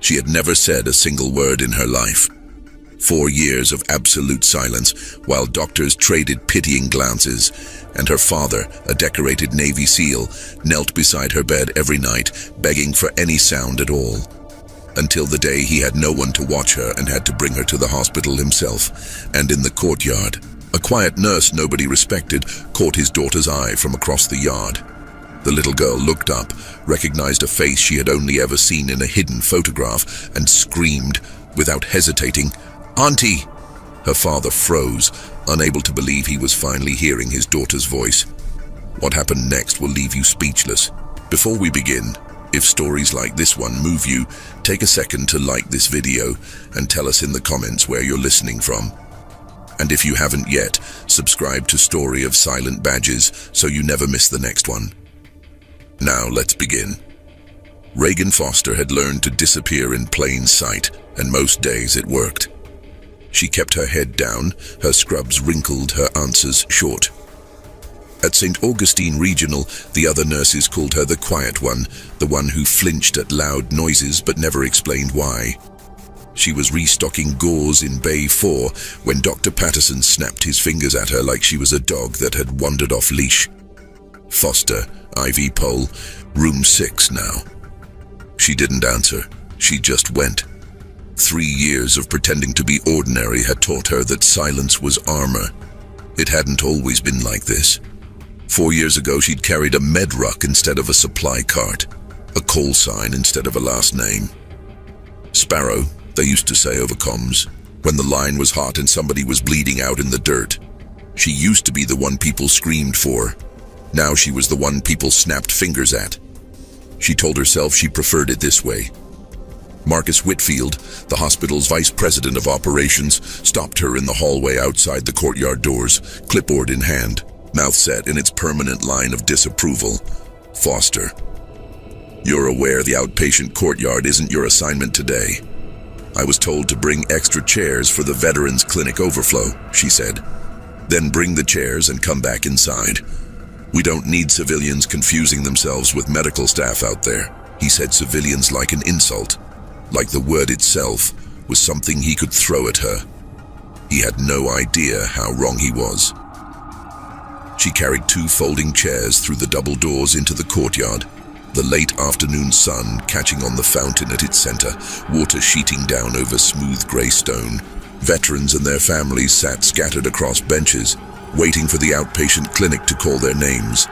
She had never said a single word in her life. 4 years of absolute silence, while doctors traded pitying glances, and her father, a decorated Navy SEAL, knelt beside her bed every night, begging for any sound at all. Until the day he had no one to watch her and had to bring her to the hospital himself. And in the courtyard, a quiet nurse nobody respected caught his daughter's eye from across the yard. The little girl looked up, recognized a face she had only ever seen in a hidden photograph, and screamed, without hesitating, "Auntie!" Her father froze, unable to believe he was finally hearing his daughter's voice. What happened next will leave you speechless. Before we begin, if stories like this one move you, take a second to like this video and tell us in the comments where you're listening from. And if you haven't yet, subscribe to Story of Silent Badges so you never miss the next one. Now let's begin. Reagan Foster had learned to disappear in plain sight, and most days it worked. She kept her head down, her scrubs wrinkled, her answers short. At St. Augustine Regional, the other nurses called her the quiet one, the one who flinched at loud noises but never explained why. She was restocking gauze in Bay 4 when Dr. Patterson snapped his fingers at her like she was a dog that had wandered off leash. "Foster, IV pole, room 6 now." She didn't answer. She just went. 3 years of pretending to be ordinary had taught her that silence was armor. It hadn't always been like this. 4 years ago, she'd carried a med ruck instead of a supply cart, a call sign instead of a last name. Sparrow, they used to say over comms, when the line was hot and somebody was bleeding out in the dirt. She used to be the one people screamed for. Now she was the one people snapped fingers at. She told herself she preferred it this way. Marcus Whitfield, the hospital's vice president of operations, stopped her in the hallway outside the courtyard doors, clipboard in hand, mouth set in its permanent line of disapproval. "Foster, you're aware the outpatient courtyard isn't your assignment today. I was told to bring extra chairs for the Veterans Clinic overflow," she said. "Then bring the chairs and come back inside. We don't need civilians confusing themselves with medical staff out there." He said civilians like an insult, like the word itself was something he could throw at her. He had no idea how wrong he was. She carried 2 folding chairs through the double doors into the courtyard, the late afternoon sun catching on the fountain at its center, water sheeting down over smooth gray stone. Veterans and their families sat scattered across benches, waiting for the outpatient clinic to call their names.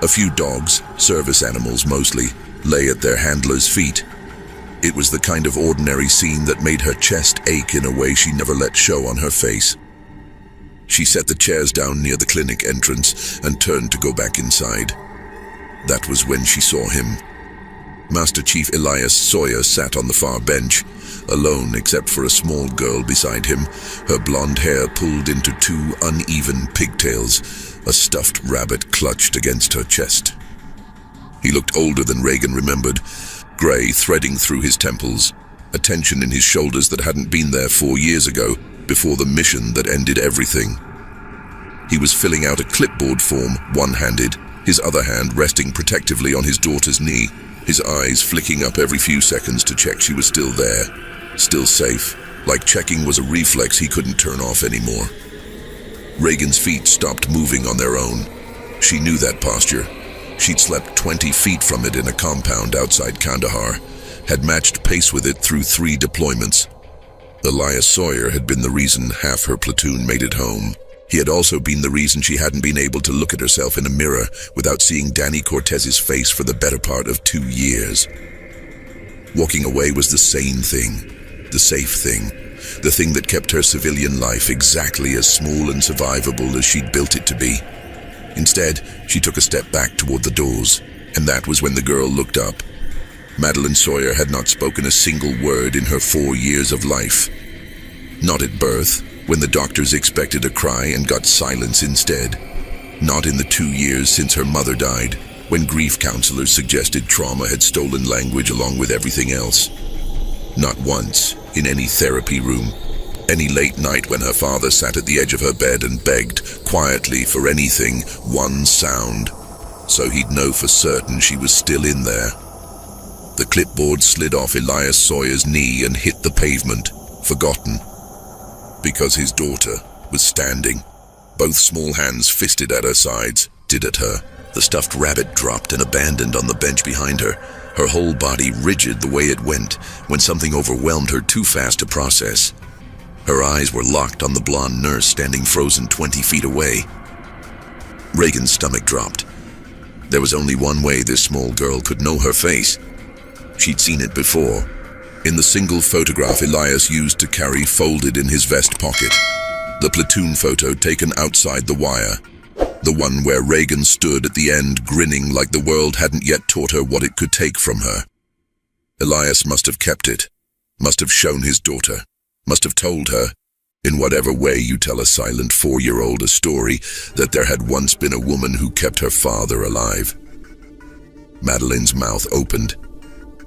A few dogs, service animals mostly, lay at their handlers' feet. It was the kind of ordinary scene that made her chest ache in a way she never let show on her face. She set the chairs down near the clinic entrance and turned to go back inside. That was when she saw him. Master Chief Elias Sawyer sat on the far bench, alone except for a small girl beside him, her blonde hair pulled into 2 uneven pigtails, a stuffed rabbit clutched against her chest. He looked older than Reagan remembered, gray threading through his temples, a tension in his shoulders that hadn't been there 4 years ago, before the mission that ended everything. He was filling out a clipboard form, one-handed, his other hand resting protectively on his daughter's knee, his eyes flicking up every few seconds to check she was still there, still safe, like checking was a reflex he couldn't turn off anymore. Reagan's feet stopped moving on their own. She knew that posture. She'd slept 20 feet from it in a compound outside Kandahar, had matched pace with it through 3 deployments. Elias Sawyer had been the reason half her platoon made it home. He had also been the reason she hadn't been able to look at herself in a mirror without seeing Danny Cortez's face for the better part of 2 years. Walking away was the sane thing, the safe thing, the thing that kept her civilian life exactly as small and survivable as she'd built it to be. Instead, she took a step back toward the doors, and that was when the girl looked up. Madeline Sawyer had not spoken a single word in her 4 years of life. Not at birth, when the doctors expected a cry and got silence instead. Not in the 2 years since her mother died, when grief counselors suggested trauma had stolen language along with everything else. Not once, in any therapy room, any late night when her father sat at the edge of her bed and begged, quietly, for anything, one sound, so he'd know for certain she was still in there. The clipboard slid off Elias Sawyer's knee and hit the pavement, forgotten. Because his daughter was standing, both small hands fisted at her sides, did at her. The stuffed rabbit dropped and abandoned on the bench behind her, her whole body rigid the way it went when something overwhelmed her too fast to process. Her eyes were locked on the blonde nurse standing frozen 20 feet away. Reagan's stomach dropped. There was only one way this small girl could know her face. She'd seen it before, in the single photograph Elias used to carry folded in his vest pocket. The platoon photo taken outside the wire. The one where Reagan stood at the end grinning like the world hadn't yet taught her what it could take from her. Elias must have kept it, must have shown his daughter, must have told her, in whatever way you tell a silent 4-year-old a story, that there had once been a woman who kept her father alive. Madeline's mouth opened.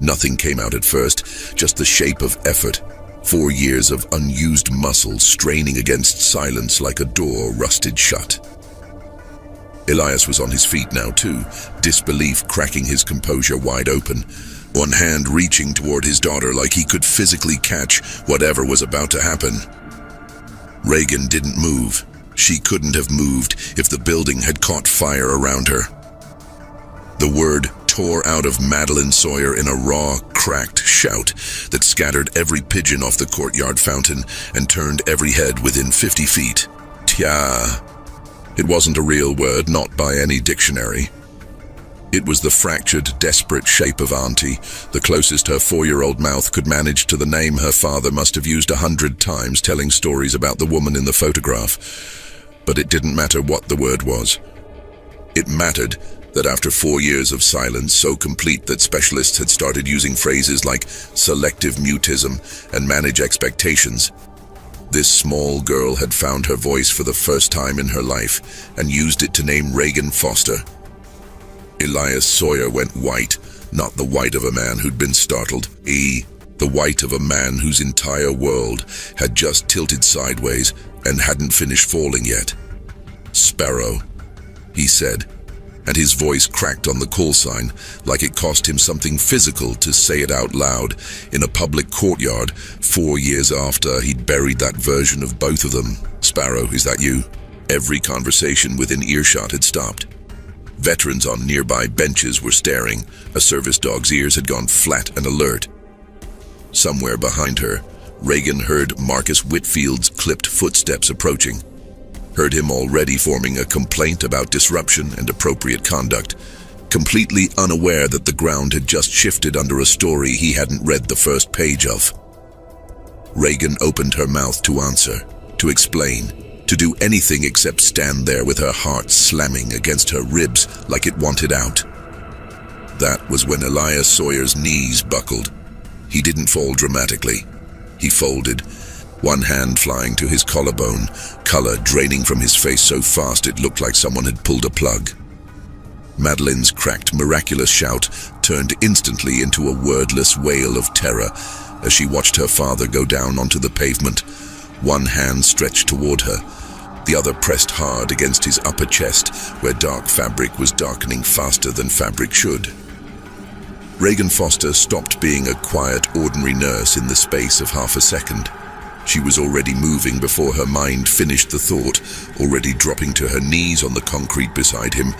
Nothing came out at first, just the shape of effort, 4 years of unused muscle straining against silence like a door rusted shut. Elias was on his feet now too, disbelief cracking his composure wide open, one hand reaching toward his daughter like he could physically catch whatever was about to happen. Reagan didn't move. She couldn't have moved if the building had caught fire around her. The word tore out of Madeline Sawyer in a raw, cracked shout that scattered every pigeon off the courtyard fountain and turned every head within 50 feet. Tia. It wasn't a real word, not by any dictionary. It was the fractured, desperate shape of Auntie, the closest her 4-year-old mouth could manage to the name her father must have used 100 times telling stories about the woman in the photograph. But it didn't matter what the word was. It mattered that after 4 years of silence so complete that specialists had started using phrases like selective mutism and manage expectations, this small girl had found her voice for the first time in her life and used it to name Reagan Foster. Elias Sawyer went white, not the white of a man who'd been startled. The white of a man whose entire world had just tilted sideways and hadn't finished falling yet. "Sparrow," he said, and his voice cracked on the call sign like it cost him something physical to say it out loud in a public courtyard 4 years after he'd buried that version of both of them. "Sparrow, is that you?" Every conversation within earshot had stopped. Veterans on nearby benches were staring. A service dog's ears had gone flat and alert. Somewhere behind her, Reagan heard Marcus Whitfield's clipped footsteps approaching. Heard him already forming a complaint about disruption and appropriate conduct, completely unaware that the ground had just shifted under a story he hadn't read the first page of. Reagan opened her mouth to answer, to explain, to do anything except stand there with her heart slamming against her ribs like it wanted out. That was when Elias Sawyer's knees buckled. He didn't fall dramatically. He folded, one hand flying to his collarbone, color draining from his face so fast it looked like someone had pulled a plug. Madeline's cracked, miraculous shout turned instantly into a wordless wail of terror as she watched her father go down onto the pavement, one hand stretched toward her, the other pressed hard against his upper chest where dark fabric was darkening faster than fabric should. Reagan Foster stopped being a quiet, ordinary nurse in the space of half a second. She was already moving before her mind finished the thought, already dropping to her knees on the concrete beside him,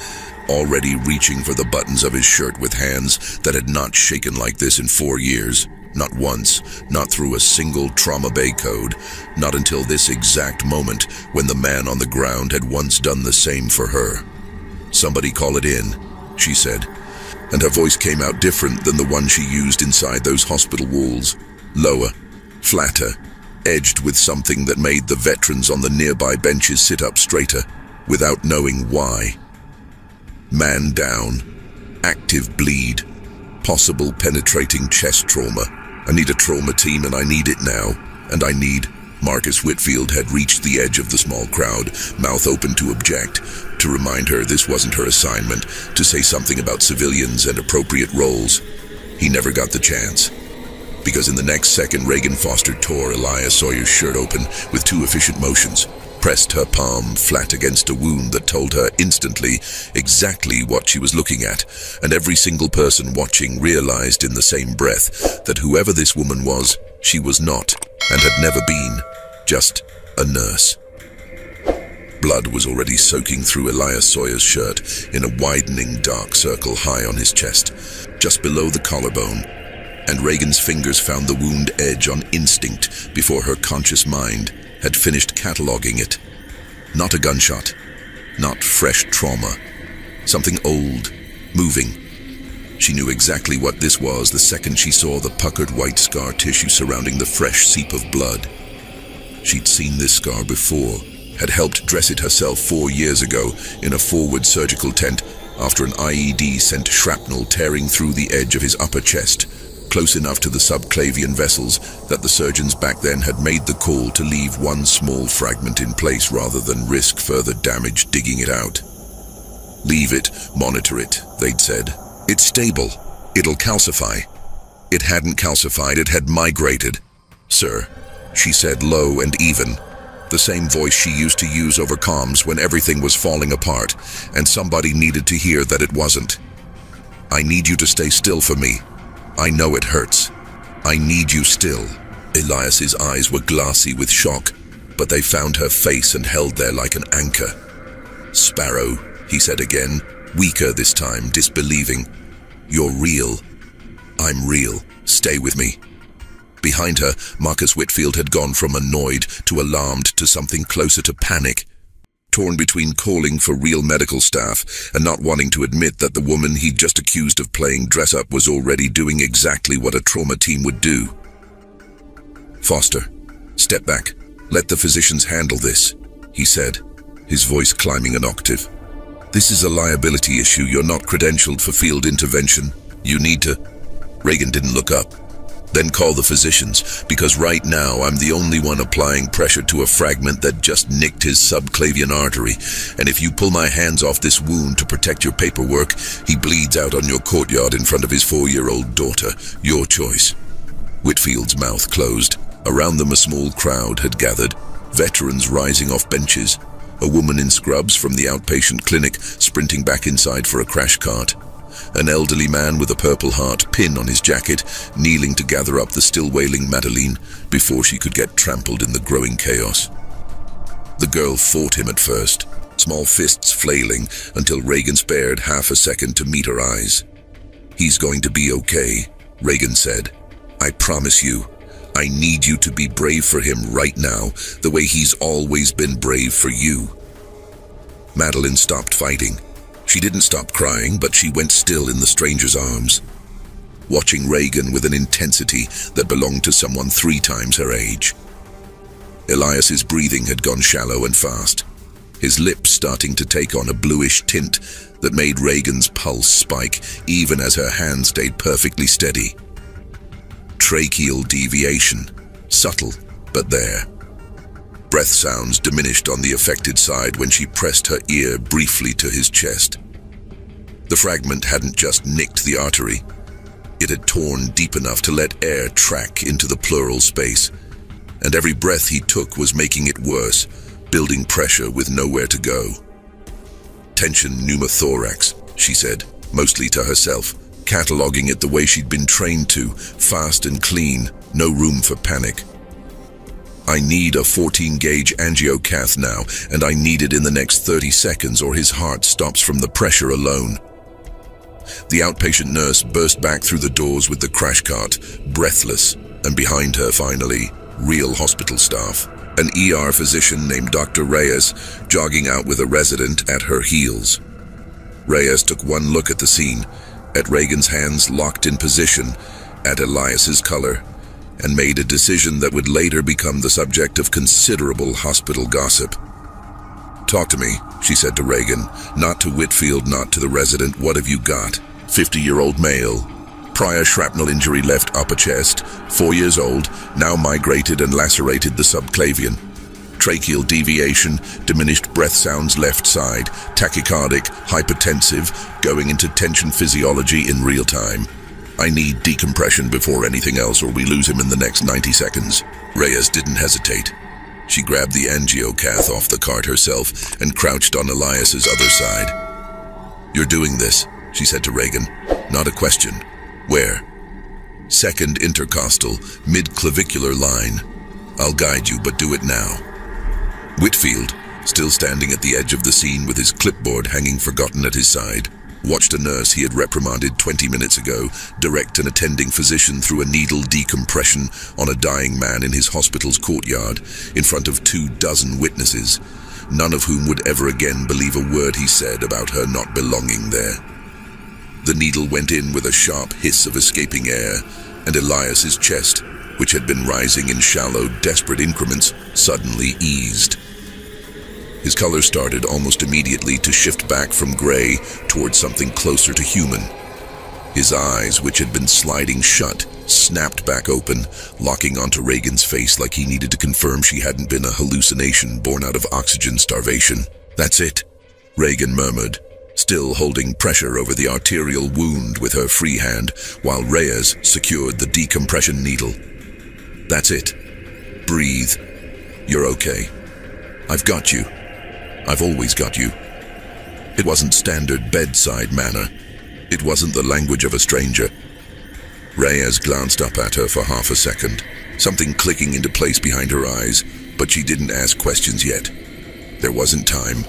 already reaching for the buttons of his shirt with hands that had not shaken like this in 4 years. Not once, not through a single trauma bay code, not until this exact moment when the man on the ground had once done the same for her. "Somebody call it in," she said, and her voice came out different than the one she used inside those hospital walls. Lower, flatter, edged with something that made the veterans on the nearby benches sit up straighter, without knowing why. "Man down. Active bleed. Possible penetrating chest trauma. I need a trauma team and I need it now. And I need..." Marcus Whitfield had reached the edge of the small crowd, mouth open to object, to remind her this wasn't her assignment, to say something about civilians and appropriate roles. He never got the chance. Because in the next second, Reagan Foster tore Elias Sawyer's shirt open with 2 efficient motions, pressed her palm flat against a wound that told her instantly exactly what she was looking at, and every single person watching realized in the same breath that whoever this woman was, she was not, and had never been, just a nurse. Blood was already soaking through Elias Sawyer's shirt in a widening dark circle high on his chest, just below the collarbone, and Reagan's fingers found the wound edge on instinct before her conscious mind had finished cataloging it. Not a gunshot, not fresh trauma, something old, moving. She knew exactly what this was the second she saw the puckered white scar tissue surrounding the fresh seep of blood. She'd seen this scar before, had helped dress it herself 4 years ago in a forward surgical tent after an IED sent shrapnel tearing through the edge of his upper chest, close enough to the subclavian vessels that the surgeons back then had made the call to leave one small fragment in place rather than risk further damage digging it out. Leave it, monitor it, they'd said. It's stable. It'll calcify. It hadn't calcified, it had migrated. Sir, she said low and even, the same voice she used to use over comms when everything was falling apart and somebody needed to hear that it wasn't. I need you to stay still for me. I know it hurts. I need you still. Elias's eyes were glassy with shock, but they found her face and held there like an anchor. Sparrow, he said again, weaker this time, disbelieving. You're real. I'm real. Stay with me. Behind her, Marcus Whitfield had gone from annoyed to alarmed to something closer to panic, torn between calling for real medical staff and not wanting to admit that the woman he'd just accused of playing dress-up was already doing exactly what a trauma team would do. Foster, step back. Let the physicians handle this, he said, his voice climbing an octave. This is a liability issue. You're not credentialed for field intervention. You need to... Reagan didn't look up. Then call the physicians, because right now I'm the only one applying pressure to a fragment that just nicked his subclavian artery, and if you pull my hands off this wound to protect your paperwork, he bleeds out on your courtyard in front of his 4-year-old daughter. Your choice. Whitfield's mouth closed. Around them a small crowd had gathered, veterans rising off benches, a woman in scrubs from the outpatient clinic sprinting back inside for a crash cart, an elderly man with a Purple Heart pin on his jacket, kneeling to gather up the still wailing Madeline before she could get trampled in the growing chaos. The girl fought him at first, small fists flailing until Reagan spared half a second to meet her eyes. He's going to be okay, Reagan said. I promise you. I need you to be brave for him right now, the way he's always been brave for you. Madeline stopped fighting. She didn't stop crying, but she went still in the stranger's arms, watching Reagan with an intensity that belonged to someone 3 times her age. Elias's breathing had gone shallow and fast, his lips starting to take on a bluish tint that made Reagan's pulse spike even as her hand stayed perfectly steady. Tracheal deviation, subtle, but there. Breath sounds diminished on the affected side when she pressed her ear briefly to his chest. The fragment hadn't just nicked the artery. It had torn deep enough to let air track into the pleural space, and every breath he took was making it worse, building pressure with nowhere to go. Tension pneumothorax, she said, mostly to herself, cataloging it the way she'd been trained to, fast and clean, no room for panic. I need a 14-gauge angiocath now, and I need it in the next 30 seconds or his heart stops from the pressure alone. The outpatient nurse burst back through the doors with the crash cart, breathless, and behind her, finally, real hospital staff. An ER physician named Dr. Reyes jogging out with a resident at her heels. Reyes took one look at the scene, at Reagan's hands locked in position, at Elias's color, and made a decision that would later become the subject of considerable hospital gossip. Talk to me, she said to Reagan, not to Whitfield, not to the resident. What have you got? 50-year-old male. Prior shrapnel injury left upper chest, 4 years old, now migrated and lacerated the subclavian. Tracheal deviation, diminished breath sounds left side, tachycardic, hypertensive, going into tension physiology in real time. I need decompression before anything else or we lose him in the next 90 seconds. Reyes didn't hesitate. She grabbed the angiocath off the cart herself and crouched on Elias's other side. "You're doing this," she said to Reagan. "Not a question. Where?" "Second intercostal, mid-clavicular line. I'll guide you, but do it now." Whitfield, still standing at the edge of the scene with his clipboard hanging forgotten at his side, watched a nurse he had reprimanded 20 minutes ago direct an attending physician through a needle decompression on a dying man in his hospital's courtyard in front of 24 witnesses, none of whom would ever again believe a word he said about her not belonging there. The needle went in with a sharp hiss of escaping air, and Elias's chest, which had been rising in shallow, desperate increments, suddenly eased. His color started almost immediately to shift back from gray towards something closer to human. His eyes, which had been sliding shut, snapped back open, locking onto Reagan's face like he needed to confirm she hadn't been a hallucination born out of oxygen starvation. "That's it," Reagan murmured, still holding pressure over the arterial wound with her free hand, while Reyes secured the decompression needle. "That's it. Breathe. You're okay. I've got you. I've always got you." It wasn't standard bedside manner. It wasn't the language of a stranger. Reyes glanced up at her for half a second, something clicking into place behind her eyes, but she didn't ask questions yet. There wasn't time.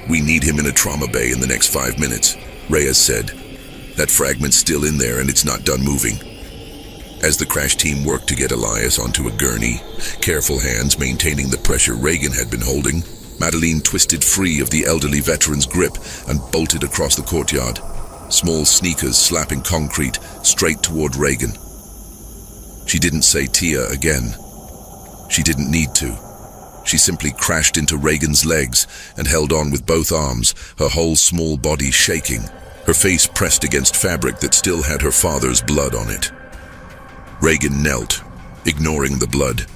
"We need him in a trauma bay in the next 5 minutes," Reyes said. "That fragment's still in there and it's not done moving." As the crash team worked to get Elias onto a gurney, careful hands maintaining the pressure Reagan had been holding, Madeleine twisted free of the elderly veteran's grip and bolted across the courtyard, small sneakers slapping concrete straight toward Reagan. She didn't say Tia again. She didn't need to. She simply crashed into Reagan's legs and held on with both arms, her whole small body shaking, her face pressed against fabric that still had her father's blood on it. Reagan knelt, ignoring the blood,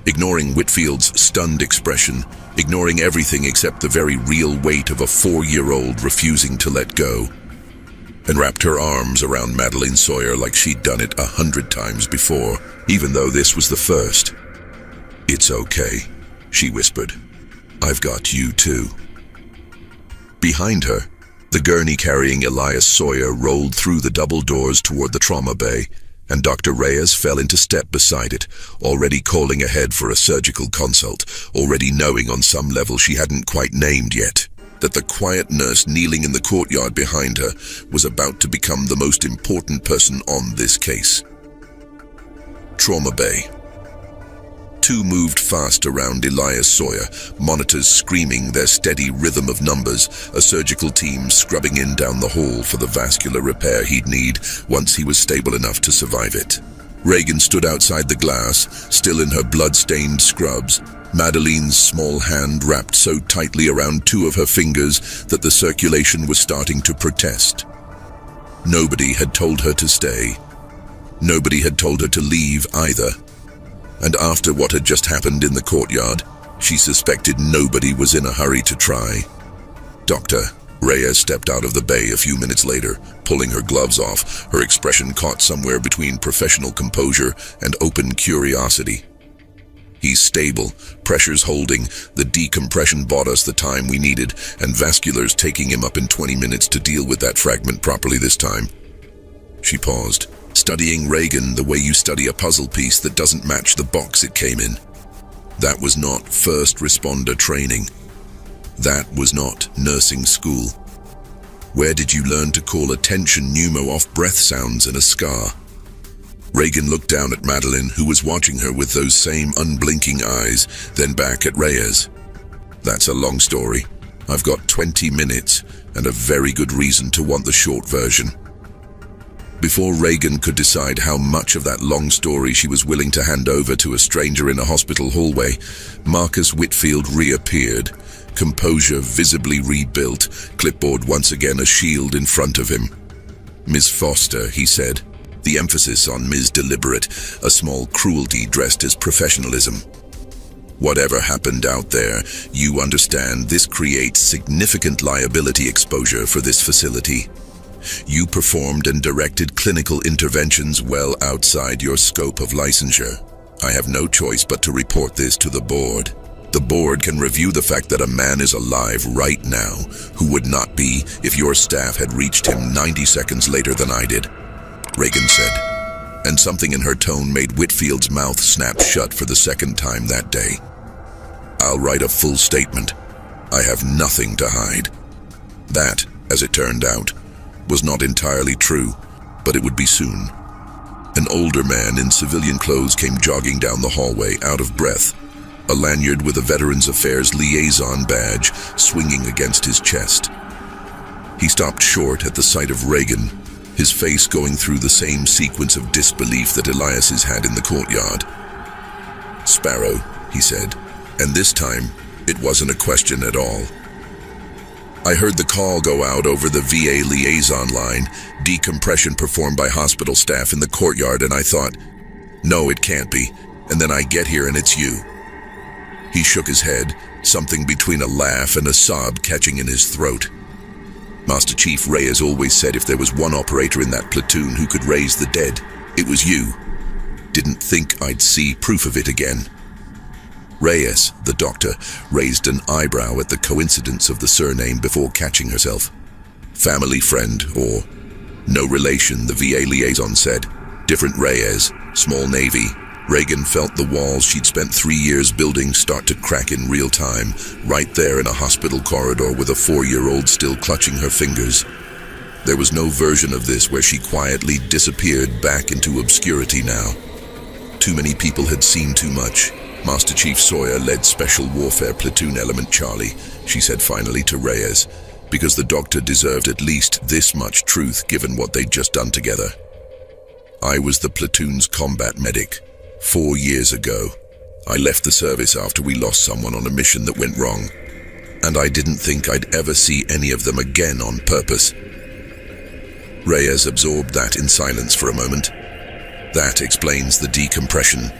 ignoring Whitfield's stunned expression, ignoring everything except the very real weight of a 4-year-old refusing to let go, and wrapped her arms around Madeleine Sawyer like she'd done it 100 times before, even though this was the first. "It's okay," she whispered. "I've got you too." Behind her, the gurney carrying Elias Sawyer rolled through the double doors toward the trauma bay, and Dr. Reyes fell into step beside it, already calling ahead for a surgical consult, already knowing on some level she hadn't quite named yet, that the quiet nurse kneeling in the courtyard behind her was about to become the most important person on this case. Trauma bay. Two moved fast around Elias Sawyer, monitors screaming their steady rhythm of numbers, a surgical team scrubbing in down the hall for the vascular repair he'd need once he was stable enough to survive it. Reagan stood outside the glass, still in her blood-stained scrubs, Madeleine's small hand wrapped so tightly around 2 of her fingers that the circulation was starting to protest. Nobody had told her to stay. Nobody had told her to leave either. And after what had just happened in the courtyard, she suspected nobody was in a hurry to try. "Doctor," Reyes stepped out of the bay a few minutes later, pulling her gloves off, her expression caught somewhere between professional composure and open curiosity. "He's stable, pressure's holding, the decompression bought us the time we needed, and vascular's taking him up in 20 minutes to deal with that fragment properly this time." She paused, studying Reagan the way you study a puzzle piece that doesn't match the box it came in. That was not first responder training. That was not nursing school. Where did you learn to call attention pneumo off breath sounds in a scar? Reagan looked down at Madeleine, who was watching her with those same unblinking eyes, then back at Reyes. "That's a long story. I've got 20 minutes and a very good reason to want the short version." Before Reagan could decide how much of that long story she was willing to hand over to a stranger in a hospital hallway, Marcus Whitfield reappeared, composure visibly rebuilt, clipboard once again a shield in front of him. "Miss Foster," he said, the emphasis on Ms. Deliberate, a small cruelty dressed as professionalism. "Whatever happened out there, you understand this creates significant liability exposure for this facility. You performed and directed clinical interventions well outside your scope of licensure. I have no choice but to report this to the board. The board can review the fact that a man is alive right now who would not be if your staff had reached him 90 seconds later than I did," Reagan said, and something in her tone made Whitfield's mouth snap shut for the second time that day. "I'll write a full statement. I have nothing to hide." That, as it turned out, was not entirely true, but it would be soon. An older man in civilian clothes came jogging down the hallway, out of breath, a lanyard with a Veterans Affairs liaison badge swinging against his chest. He stopped short at the sight of Reagan, his face going through the same sequence of disbelief that Elias's had in the courtyard. "Sparrow," he said, and this time it wasn't a question at all. "I heard the call go out over the VA liaison line, decompression performed by hospital staff in the courtyard, and I thought, no, it can't be, and then I get here and it's you." He shook his head, something between a laugh and a sob catching in his throat. "Master Chief Reyes always said if there was one operator in that platoon who could raise the dead, it was you. Didn't think I'd see proof of it again." Reyes, the doctor, raised an eyebrow at the coincidence of the surname before catching herself. "Family friend, or no relation," the VA liaison said. "Different Reyes, small Navy." Reagan felt the walls she'd spent 3 years building start to crack in real time, right there in a hospital corridor with a 4-year-old still clutching her fingers. There was no version of this where she quietly disappeared back into obscurity now. Too many people had seen too much. "Master Chief Sawyer led Special Warfare Platoon Element Charlie," she said finally to Reyes, because the doctor deserved at least this much truth given what they'd just done together. "I was the platoon's combat medic. 4 years ago, I left the service after we lost someone on a mission that went wrong, and I didn't think I'd ever see any of them again on purpose." Reyes absorbed that in silence for a moment. That explains the decompression.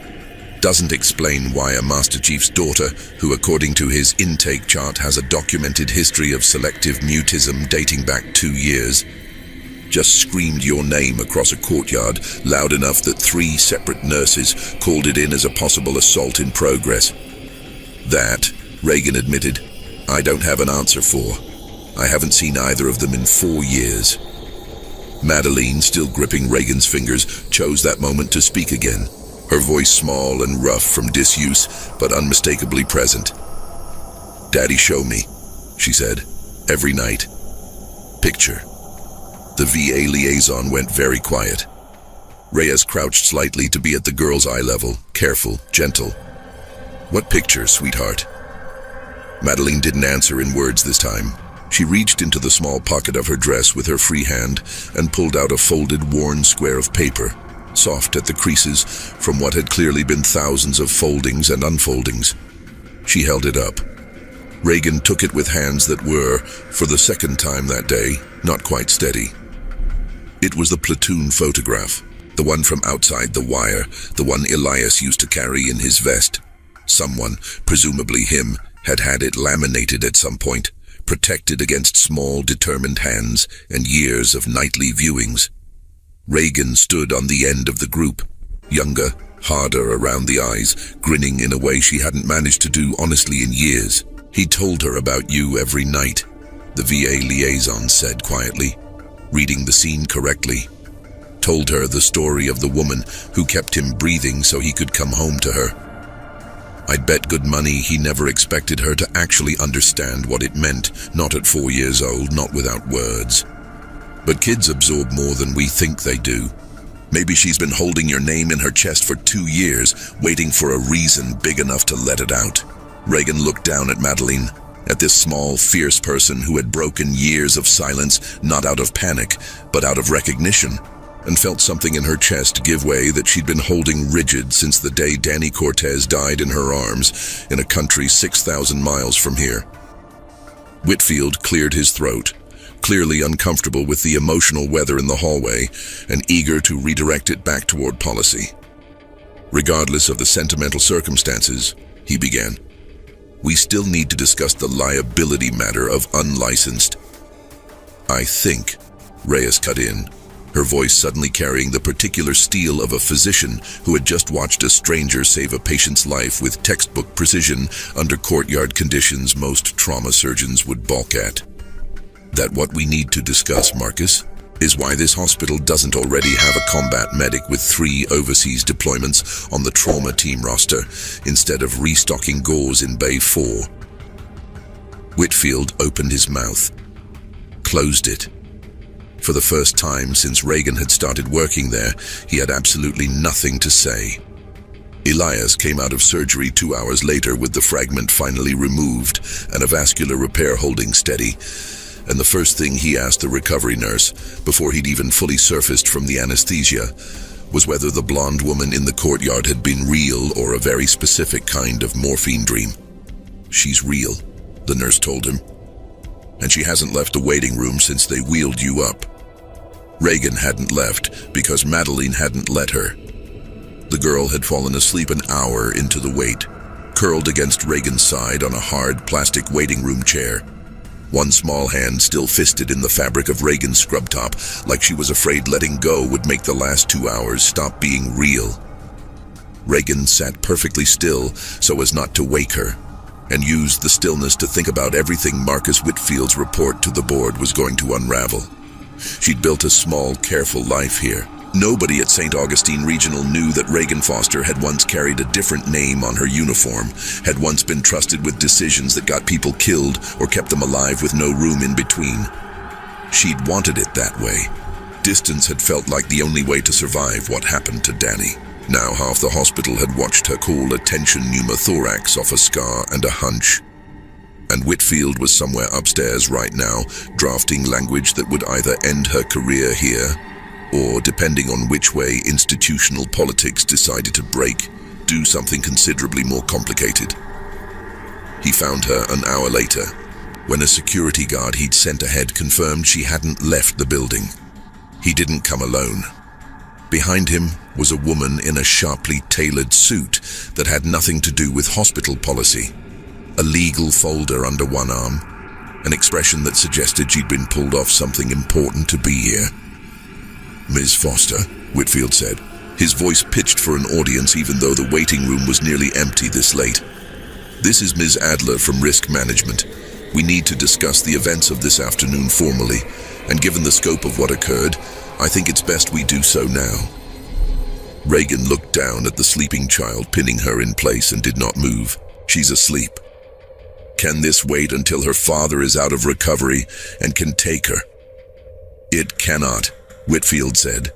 Doesn't explain why a Master Chief's daughter, who according to his intake chart has a documented history of selective mutism dating back 2 years, just screamed your name across a courtyard loud enough that 3 separate nurses called it in as a possible assault in progress. That, Reagan admitted, I don't have an answer for. I haven't seen either of them in 4 years. Madeline, still gripping Reagan's fingers, chose that moment to speak again, her voice small and rough from disuse, but unmistakably present. "Daddy show me," she said, "every night. Picture." The VA liaison went very quiet. Reyes crouched slightly to be at the girl's eye level, careful, gentle. "What picture, sweetheart?" Madeline didn't answer in words this time. She reached into the small pocket of her dress with her free hand and pulled out a folded, worn square of paper, soft at the creases from what had clearly been thousands of foldings and unfoldings. She held it up. Reagan took it with hands that were, for the second time that day, not quite steady. It was the platoon photograph, the one from outside the wire, the one Elias used to carry in his vest. Someone, presumably him, had had it laminated at some point, protected against small, determined hands and years of nightly viewings. Reagan stood on the end of the group, younger, harder around the eyes, grinning in a way she hadn't managed to do honestly in years. "He told her about you every night," the VA liaison said quietly, reading the scene correctly. "Told her the story of the woman who kept him breathing so he could come home to her. I'd bet good money he never expected her to actually understand what it meant, not at 4 years old, not without words. But kids absorb more than we think they do. Maybe she's been holding your name in her chest for 2 years, waiting for a reason big enough to let it out." Reagan looked down at Madeline, at this small, fierce person who had broken years of silence, not out of panic, but out of recognition, and felt something in her chest give way that she'd been holding rigid since the day Danny Cortez died in her arms in a country 6,000 miles from here. Whitfield cleared his throat, clearly uncomfortable with the emotional weather in the hallway and eager to redirect it back toward policy. "Regardless of the sentimental circumstances," he began, "we still need to discuss the liability matter of unlicensed." "I think," Reyes cut in, her voice suddenly carrying the particular steel of a physician who had just watched a stranger save a patient's life with textbook precision under courtyard conditions most trauma surgeons would balk at. That what we need to discuss, Marcus, is why this hospital doesn't already have a combat medic with 3 overseas deployments on the trauma team roster instead of restocking gauze in Bay 4. Whitfield opened his mouth, closed it. For the first time since Reagan had started working there, he had absolutely nothing to say. Elias came out of surgery 2 hours later with the fragment finally removed and a vascular repair holding steady. And the first thing he asked the recovery nurse, before he'd even fully surfaced from the anesthesia, was whether the blonde woman in the courtyard had been real or a very specific kind of morphine dream. "She's real," the nurse told him. "And she hasn't left the waiting room since they wheeled you up." Reagan hadn't left because Madeline hadn't let her. The girl had fallen asleep an hour into the wait, curled against Reagan's side on a hard plastic waiting room chair. One small hand still fisted in the fabric of Reagan's scrub top, like she was afraid letting go would make the last 2 hours stop being real. Reagan sat perfectly still so as not to wake her, and used the stillness to think about everything Marcus Whitfield's report to the board was going to unravel. She'd built a small, careful life here. Nobody at St. Augustine Regional knew that Reagan Foster had once carried a different name on her uniform, had once been trusted with decisions that got people killed or kept them alive with no room in between. She'd wanted it that way. Distance had felt like the only way to survive what happened to Danny. Now half the hospital had watched her call a tension pneumothorax off a scar and a hunch. And Whitfield was somewhere upstairs right now, drafting language that would either end her career here, or, depending on which way institutional politics decided to break, do something considerably more complicated. He found her an hour later, when a security guard he'd sent ahead confirmed she hadn't left the building. He didn't come alone. Behind him was a woman in a sharply tailored suit that had nothing to do with hospital policy, a legal folder under one arm, an expression that suggested she'd been pulled off something important to be here. "Ms. Foster," Whitfield said, his voice pitched for an audience even though the waiting room was nearly empty this late. "This is Ms. Adler from Risk Management. We need to discuss the events of this afternoon formally, and given the scope of what occurred, I think it's best we do so now." Reagan looked down at the sleeping child pinning her in place and did not move. "She's asleep. Can this wait until her father is out of recovery and can take her?" "It cannot," Whitfield said,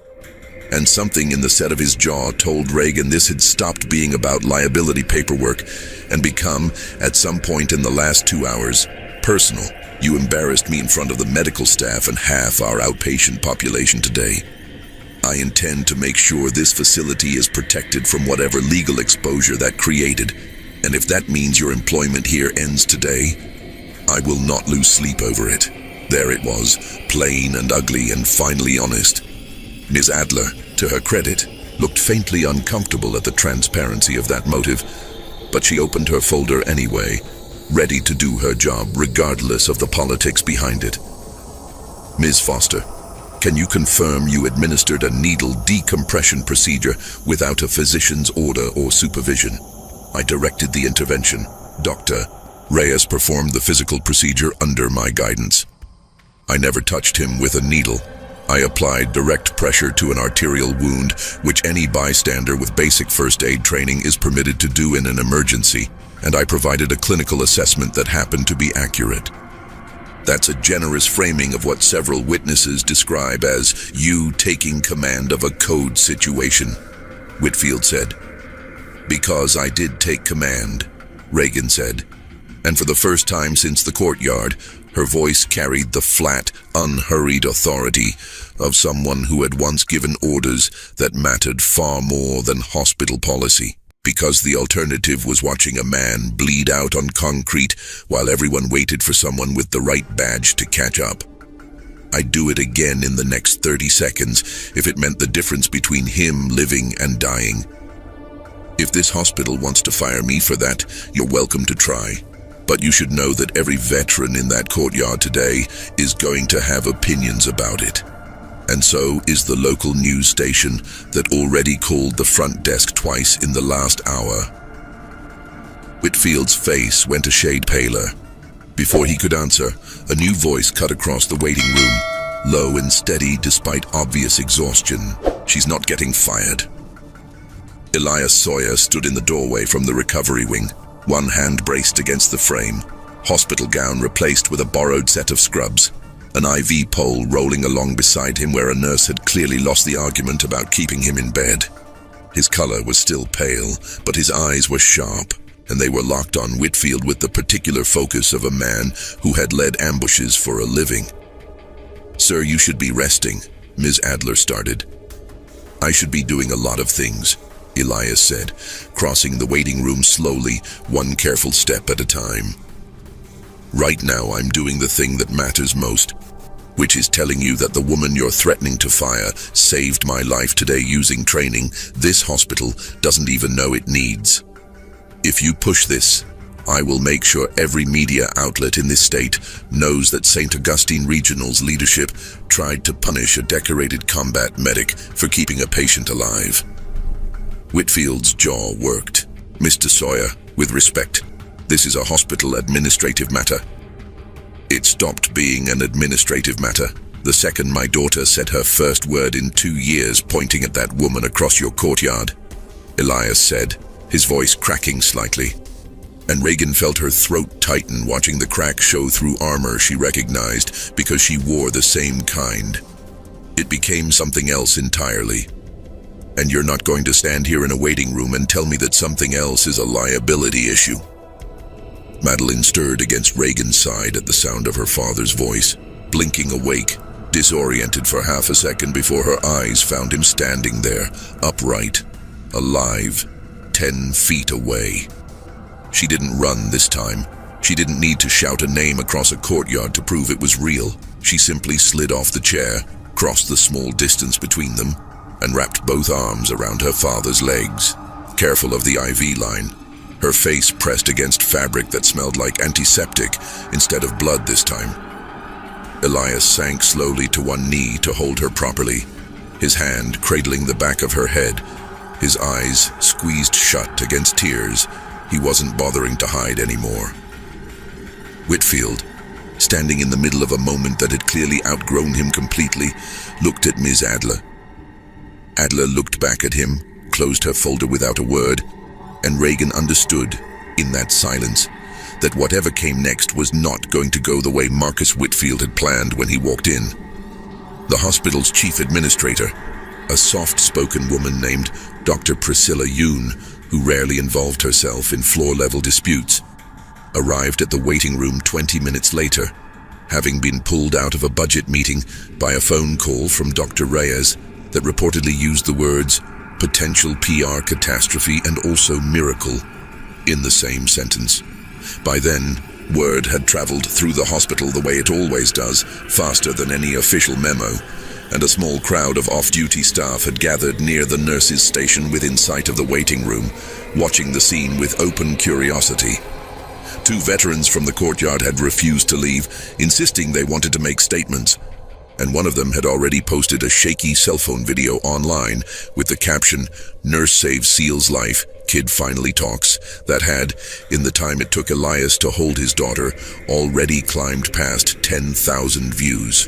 and something in the set of his jaw told Reagan this had stopped being about liability paperwork and become, at some point in the last 2 hours, personal. "You embarrassed me in front of the medical staff and half our outpatient population today. I intend to make sure this facility is protected from whatever legal exposure that created, and if that means your employment here ends today, I will not lose sleep over it." There it was, plain and ugly and finally honest. Ms. Adler, to her credit, looked faintly uncomfortable at the transparency of that motive, but she opened her folder anyway, ready to do her job regardless of the politics behind it. "Ms. Foster, can you confirm you administered a needle decompression procedure without a physician's order or supervision? I directed the intervention. Dr. Reyes performed the physical procedure under my guidance. I never touched him with a needle. I applied direct pressure to an arterial wound, which any bystander with basic first aid training is permitted to do in an emergency, and I provided a clinical assessment that happened to be accurate." That's a generous framing of what several witnesses describe as you taking command of a code situation, Whitfield said. "Because I did take command," Reagan said, and for the first time since the courtyard, her voice carried the flat, unhurried authority of someone who had once given orders that mattered far more than hospital policy, because the alternative was watching a man bleed out on concrete while everyone waited for someone with the right badge to catch up. I'd do it again in the next 30 seconds if it meant the difference between him living and dying. If this hospital wants to fire me for that, you're welcome to try. But you should know that every veteran in that courtyard today is going to have opinions about it. And so is the local news station that already called the front desk twice in the last hour. Whitfield's face went a shade paler. Before he could answer, a new voice cut across the waiting room, low and steady despite obvious exhaustion. "She's not getting fired." Elias Sawyer stood in the doorway from the recovery wing, one hand braced against the frame, hospital gown replaced with a borrowed set of scrubs, an IV pole rolling along beside him where a nurse had clearly lost the argument about keeping him in bed. His color was still pale, but his eyes were sharp, and they were locked on Whitfield with the particular focus of a man who had led ambushes for a living. "Sir, you should be resting," Ms. Adler started. "I should be doing a lot of things," Elias said, crossing the waiting room slowly, one careful step at a time. "Right now I'm doing the thing that matters most, which is telling you that the woman you're threatening to fire saved my life today using training this hospital doesn't even know it needs. If you push this, I will make sure every media outlet in this state knows that St. Augustine Regional's leadership tried to punish a decorated combat medic for keeping a patient alive." Whitfield's jaw worked. "Mr. Sawyer, with respect, this is a hospital administrative matter." "It stopped being an administrative matter the second my daughter said her first word in 2 years pointing at that woman across your courtyard," Elias said, his voice cracking slightly. And Reagan felt her throat tighten watching the crack show through armor she recognized because she wore the same kind. It became something else entirely. "And you're not going to stand here in a waiting room and tell me that something else is a liability issue." Madeline stirred against Reagan's side at the sound of her father's voice, blinking awake, disoriented for half a second before her eyes found him standing there, upright, alive, 10 feet away. She didn't run this time. She didn't need to shout a name across a courtyard to prove it was real. She simply slid off the chair, crossed the small distance between them, and wrapped both arms around her father's legs, careful of the IV line, her face pressed against fabric that smelled like antiseptic instead of blood this time. Elias sank slowly to one knee to hold her properly, his hand cradling the back of her head, his eyes squeezed shut against tears he wasn't bothering to hide anymore. Whitfield, standing in the middle of a moment that had clearly outgrown him completely, looked at Ms. Adler. Adler looked back at him, closed her folder without a word, and Reagan understood, in that silence, that whatever came next was not going to go the way Marcus Whitfield had planned when he walked in. The hospital's chief administrator, a soft-spoken woman named Dr. Priscilla Yoon, who rarely involved herself in floor-level disputes, arrived at the waiting room 20 minutes later, having been pulled out of a budget meeting by a phone call from Dr. Reyes that reportedly used the words potential PR catastrophe and also miracle in the same sentence. By then, word had traveled through the hospital the way it always does, faster than any official memo, and a small crowd of off-duty staff had gathered near the nurses' station within sight of the waiting room, watching the scene with open curiosity. 2 veterans from the courtyard had refused to leave, insisting they wanted to make statements, and one of them had already posted a shaky cell phone video online with the caption, "Nurse saves Seal's life, kid finally talks," that had, in the time it took Elias to hold his daughter, already climbed past 10,000 views.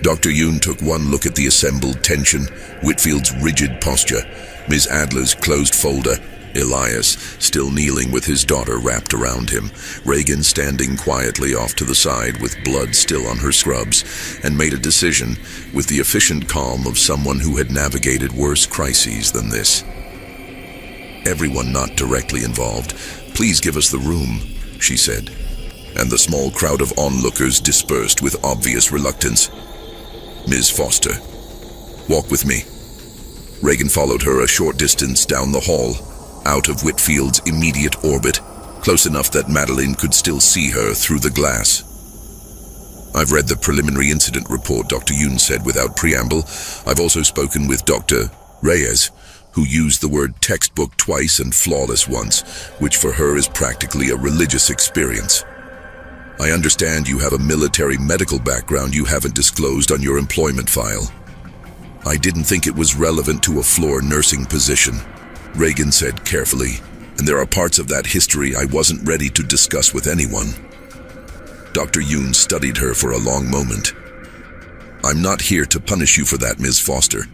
Dr. Yoon took one look at the assembled tension, Whitfield's rigid posture, Ms. Adler's closed folder, Elias still kneeling with his daughter wrapped around him, Reagan standing quietly off to the side with blood still on her scrubs, and made a decision with the efficient calm of someone who had navigated worse crises than this. "Everyone not directly involved, please give us the room," she said, and the small crowd of onlookers dispersed with obvious reluctance. "Ms. Foster, walk with me." Reagan followed her a short distance down the hall, out of Whitfield's immediate orbit, close enough that Madeline could still see her through the glass. "I've read the preliminary incident report," Dr. Yoon said without preamble. "I've also spoken with Dr. Reyes, who used the word textbook twice and flawless once, which for her is practically a religious experience. I understand you have a military medical background you haven't disclosed on your employment file. I didn't think it was relevant to a floor nursing position, Reagan said carefully, and there are parts of that history I wasn't ready to discuss with anyone. Dr. Yoon studied her for a long moment. I'm not here to punish you for that, Ms. Foster.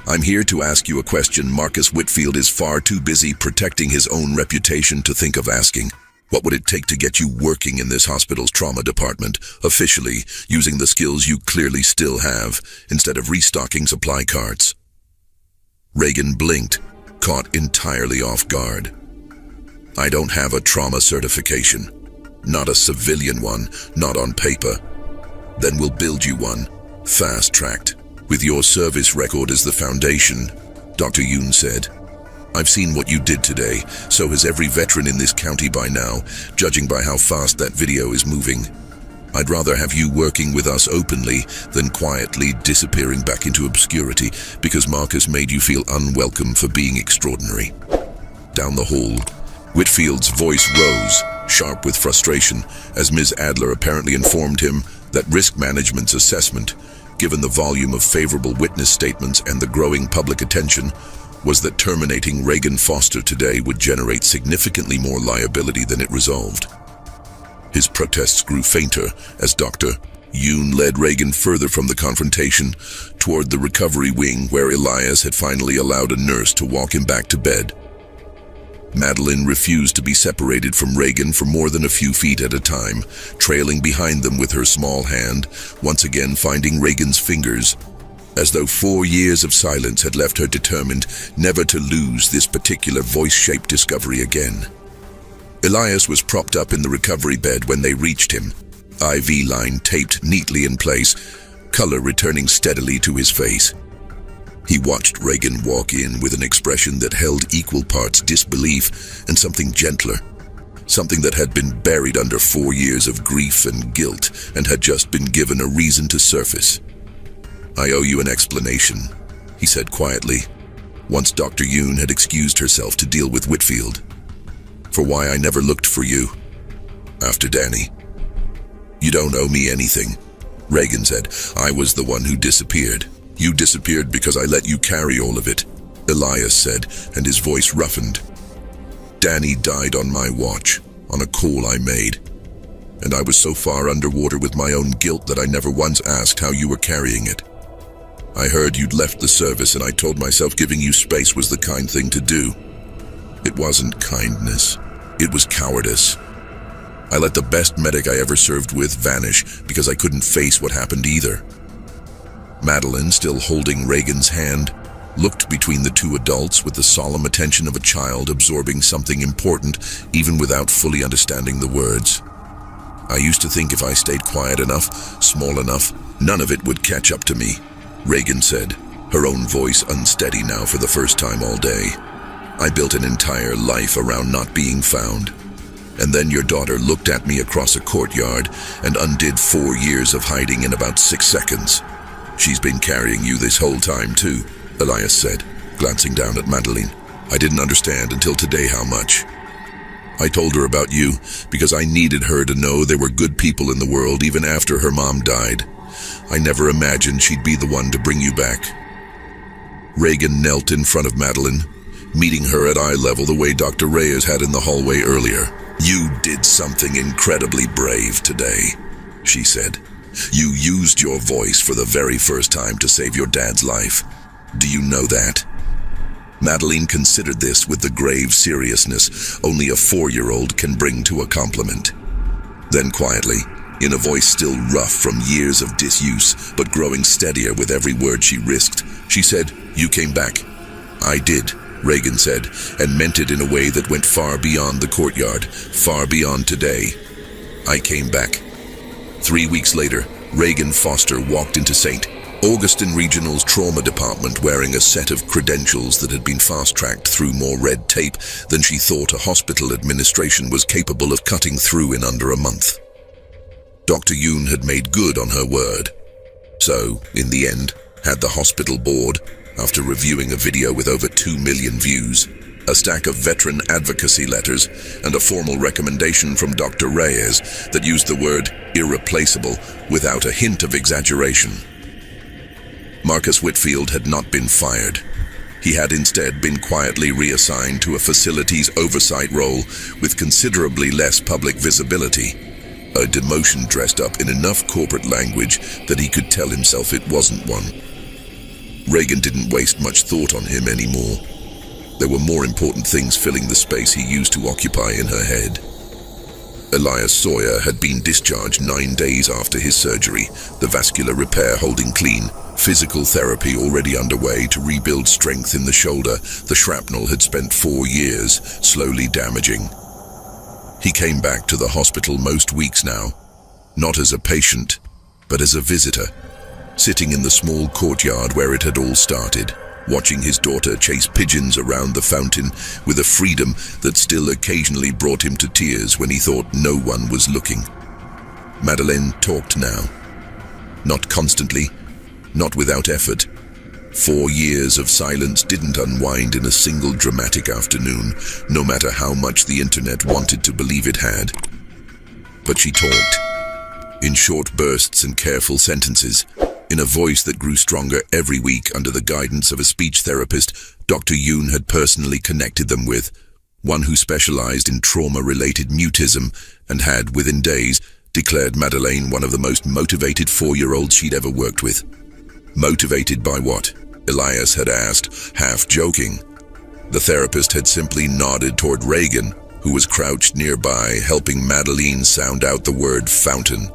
I'm here to ask you a question Marcus Whitfield is far too busy protecting his own reputation to think of asking. What would it take to get you working in this hospital's trauma department, officially, using the skills you clearly still have, instead of restocking supply carts? Reagan blinked, caught entirely off guard. I don't have a trauma certification. Not a civilian one, not on paper. Then we'll build you one, fast-tracked, with your service record as the foundation, Dr. Yoon said. I've seen what you did today, so has every veteran in this county by now, judging by how fast that video is moving. I'd rather have you working with us openly than quietly disappearing back into obscurity because Marcus made you feel unwelcome for being extraordinary. Down the hall, Whitfield's voice rose, sharp with frustration, as Ms. Adler apparently informed him that risk management's assessment, given the volume of favorable witness statements and the growing public attention, was that terminating Reagan Foster today would generate significantly more liability than it resolved. His protests grew fainter as Dr. Yoon led Reagan further from the confrontation toward the recovery wing where Elias had finally allowed a nurse to walk him back to bed. Madeline refused to be separated from Reagan for more than a few feet at a time, trailing behind them with her small hand, once again finding Reagan's fingers, as though 4 years of silence had left her determined never to lose this particular voice-shaped discovery again. Elias was propped up in the recovery bed when they reached him, IV line taped neatly in place, color returning steadily to his face. He watched Reagan walk in with an expression that held equal parts disbelief and something gentler, something that had been buried under 4 years of grief and guilt and had just been given a reason to surface. I owe you an explanation, he said quietly, once Dr. Yoon had excused herself to deal with Whitfield, for why I never looked for you after Danny. You don't owe me anything, Reagan said. I was the one who disappeared. You disappeared because I let you carry all of it, Elias said, and his voice roughened. Danny died on my watch, on a call I made, and I was so far underwater with my own guilt that I never once asked how you were carrying it. I heard you'd left the service and I told myself giving you space was the kind thing to do. It wasn't kindness. It was cowardice. I let the best medic I ever served with vanish because I couldn't face what happened either. Madeline, still holding Reagan's hand, looked between the two adults with the solemn attention of a child absorbing something important even without fully understanding the words. I used to think if I stayed quiet enough, small enough, none of it would catch up to me, Reagan said, her own voice unsteady now for the first time all day. I built an entire life around not being found. And then your daughter looked at me across a courtyard and undid 4 years of hiding in about 6 seconds. She's been carrying you this whole time too, Elias said, glancing down at Madeline. I didn't understand until today how much. I told her about you because I needed her to know there were good people in the world even after her mom died. I never imagined she'd be the one to bring you back. Reagan knelt in front of Madeline, meeting her at eye level the way Dr. Reyes had in the hallway earlier. You did something incredibly brave today, she said. You used your voice for the very first time to save your dad's life. Do you know that? Madeline considered this with the grave seriousness only a 4-year-old can bring to a compliment. Then quietly, in a voice still rough from years of disuse, but growing steadier with every word she risked, she said, You came back. I did, Reagan said, and meant it in a way that went far beyond the courtyard, far beyond today. I came back. 3 weeks later, Reagan Foster walked into St. Augustine Regional's trauma department wearing a set of credentials that had been fast-tracked through more red tape than she thought a hospital administration was capable of cutting through in under a month. Dr. Yoon had made good on her word. So, in the end, had the hospital board, after reviewing a video with over 2 million views, a stack of veteran advocacy letters, and a formal recommendation from Dr. Reyes that used the word irreplaceable without a hint of exaggeration. Marcus Whitfield had not been fired. He had instead been quietly reassigned to a facilities oversight role with considerably less public visibility, a demotion dressed up in enough corporate language that he could tell himself it wasn't one. Reagan didn't waste much thought on him anymore. There were more important things filling the space he used to occupy in her head. Elias Sawyer had been discharged 9 days after his surgery, the vascular repair holding clean, physical therapy already underway to rebuild strength in the shoulder the shrapnel had spent 4 years slowly damaging. He came back to the hospital most weeks now, not as a patient, but as a visitor, sitting in the small courtyard where it had all started, watching his daughter chase pigeons around the fountain with a freedom that still occasionally brought him to tears when he thought no one was looking. Madeleine talked now. Not constantly, not without effort. 4 years of silence didn't unwind in a single dramatic afternoon, no matter how much the internet wanted to believe it had. But she talked, in short bursts and careful sentences, in a voice that grew stronger every week under the guidance of a speech therapist Dr. Yoon had personally connected them with, one who specialized in trauma-related mutism and had, within days, declared Madeleine one of the most motivated 4-year-olds she'd ever worked with. Motivated by what? Elias had asked, half joking. The therapist had simply nodded toward Reagan, who was crouched nearby, helping Madeleine sound out the word fountain.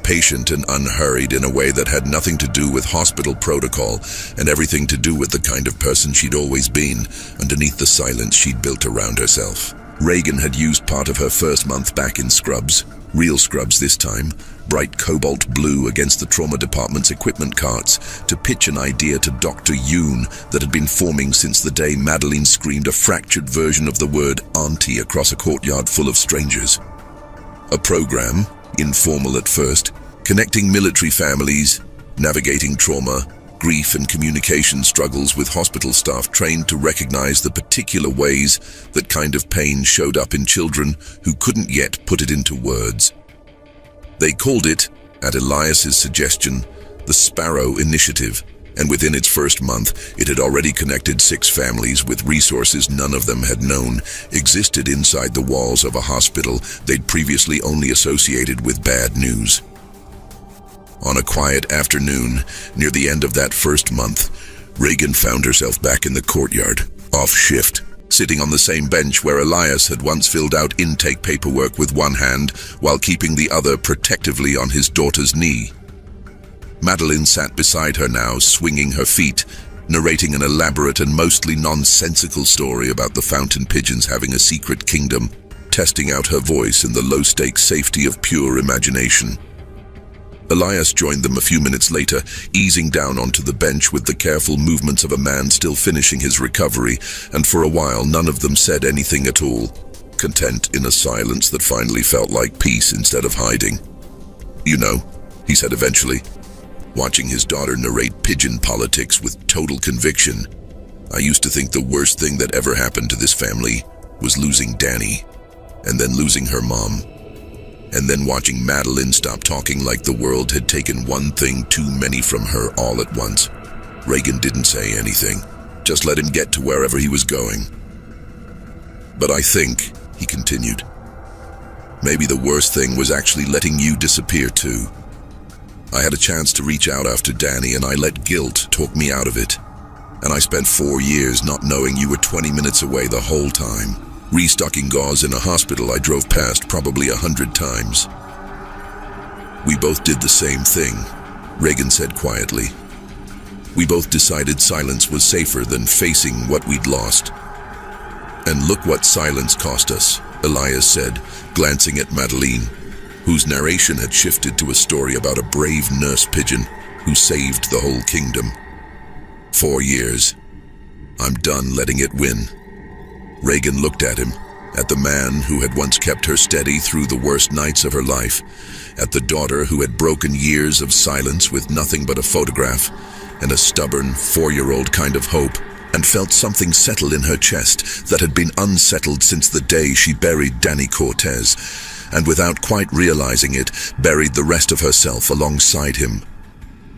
Patient and unhurried in a way that had nothing to do with hospital protocol and everything to do with the kind of person she'd always been underneath the silence she'd built around herself. Reagan had used part of her first month back in scrubs, real scrubs this time, bright cobalt blue against the trauma department's equipment carts, to pitch an idea to Dr. Yoon that had been forming since the day Madeleine screamed a fractured version of the word auntie across a courtyard full of strangers. A program, informal at first, connecting military families, navigating trauma, grief and communication struggles with hospital staff trained to recognize the particular ways that kind of pain showed up in children who couldn't yet put it into words. They called it, at Elias's suggestion, the Sparrow Initiative, and within its first month, it had already connected 6 families with resources none of them had known existed inside the walls of a hospital they'd previously only associated with bad news. On a quiet afternoon, near the end of that first month, Reagan found herself back in the courtyard, off shift, sitting on the same bench where Elias had once filled out intake paperwork with one hand while keeping the other protectively on his daughter's knee. Madeleine sat beside her now, swinging her feet, narrating an elaborate and mostly nonsensical story about the fountain pigeons having a secret kingdom, testing out her voice in the low-stakes safety of pure imagination. Elias joined them a few minutes later, easing down onto the bench with the careful movements of a man still finishing his recovery, and for a while none of them said anything at all, content in a silence that finally felt like peace instead of hiding. "You know," he said eventually, watching his daughter narrate pigeon politics with total conviction, "I used to think the worst thing that ever happened to this family was losing Danny, and then losing her mom, and then watching Madeleine stop talking like the world had taken one thing too many from her all at once." Reagan didn't say anything, just let him get to wherever he was going. "But I think," he continued, "maybe the worst thing was actually letting you disappear too. I had a chance to reach out after Danny, and I let guilt talk me out of it. And I spent 4 years not knowing you were 20 minutes away the whole time, restocking gauze in a hospital I drove past probably 100 times." "We both did the same thing," Reagan said quietly. "We both decided silence was safer than facing what we'd lost. And look what silence cost us," Elias said, glancing at Madeleine, whose narration had shifted to a story about a brave nurse pigeon who saved the whole kingdom. 4 years. I'm done letting it win." Reagan looked at him, at the man who had once kept her steady through the worst nights of her life, at the daughter who had broken years of silence with nothing but a photograph and a stubborn 4-year-old kind of hope and felt something settle in her chest that had been unsettled since the day she buried Danny Cortez, and without quite realizing it, buried the rest of herself alongside him.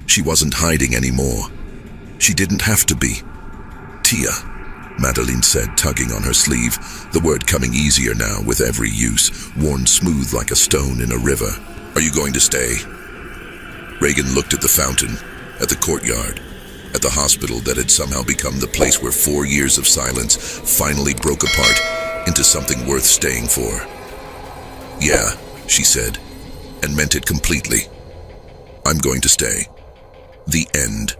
She wasn't hiding anymore. She didn't have to be. "Tia," Madeline said, tugging on her sleeve, the word coming easier now with every use, worn smooth like a stone in a river. "Are you going to stay?" Reagan looked at the fountain, at the courtyard, at the hospital that had somehow become the place where 4 years of silence finally broke apart into something worth staying for. "Yeah," she said, and meant it completely. "I'm going to stay." The end.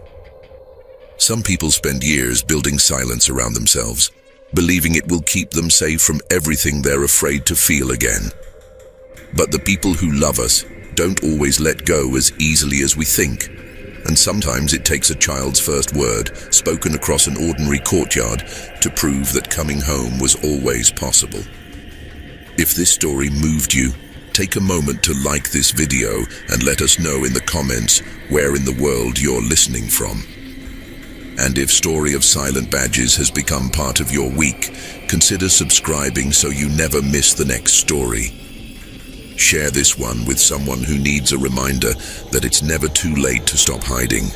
Some people spend years building silence around themselves, believing it will keep them safe from everything they're afraid to feel again. But the people who love us don't always let go as easily as we think, and sometimes it takes a child's first word, spoken across an ordinary courtyard, to prove that coming home was always possible. If this story moved you, take a moment to like this video and let us know in the comments where in the world you're listening from. And if Story of Silent Badges has become part of your week, consider subscribing so you never miss the next story. Share this one with someone who needs a reminder that it's never too late to stop hiding.